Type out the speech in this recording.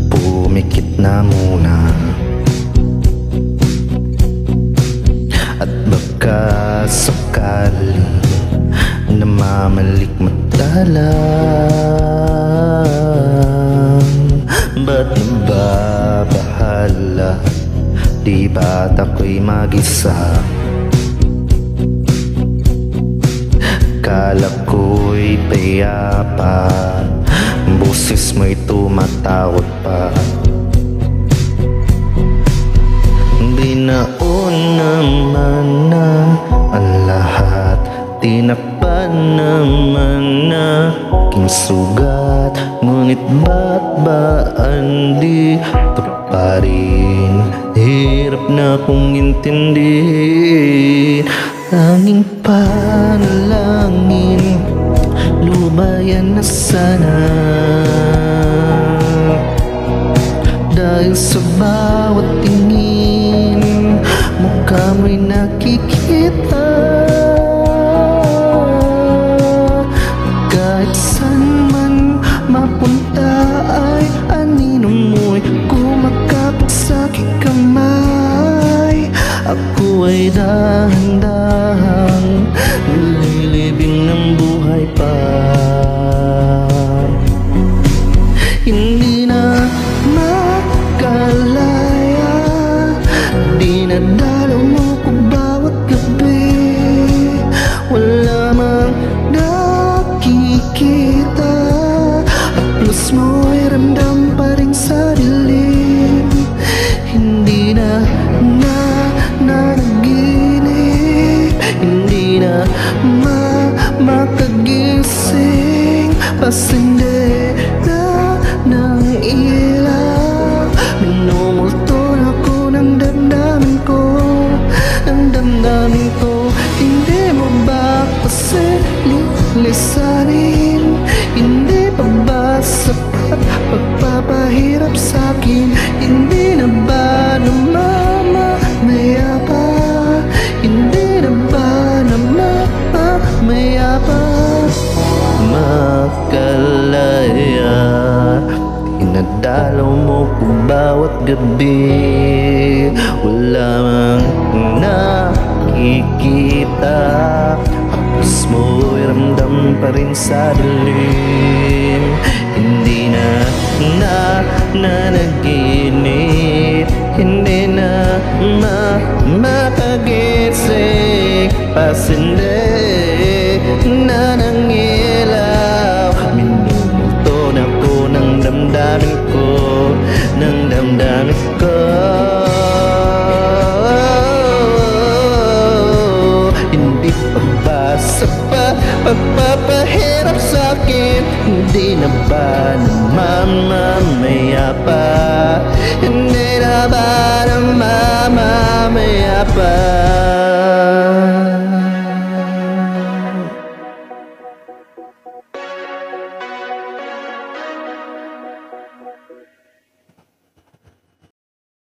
Pumikit na muna at baka sakali namamalik madalang. Ba't nababahala? Di ba't ako'y mag-isa? Kala ko'y payapa, boses mo'y tumatawag pa. Binaon naman na ang lahat, tinakpan naman na aking sugat. Ngunit ba't ba andito pa rin? Hirap na kong intindihin. Tanging panalangin, lumayan na sana. Dahil sa bawat tingin, mukha mo'y nakikita. Kahit saan man mapunta ay anino mo'y kumakapit sa aking kamay. Ako ay dahan-dahang nililibing ng buhay pa. Hindi na makalaya, dinadalaw mo ko bawat gabi. Wala mang nakikita, haplos mo'y ramdam pa rin sa dilim. Hindi na nanaginip, hindi na makagising. Pasindera ng ilaw, minumulto na ko ng damdamin ko, ng damdamin ko. Hindi mo ba kasi lilisanin? Hindi pa ba sapat pagpapahirap sa'kin? Hindi na ba namamamaya pa? Hindi na ba namamamaya pa? Makalaya, inadalaw mo ko bawat gabi. Wala mang nakikita, haplos mo'y ramdam pa rin sa dilim. Hindi na nanaginip, hindi na makagising. Pasindera ng ilaw, minumulto na ko ng damdamin ko, ng damdamin ko. Hindi pa ba sapat pagpapahirap sa'kin? Hindi na ba namamamaya pa? Hindi na ba namamamaya pa?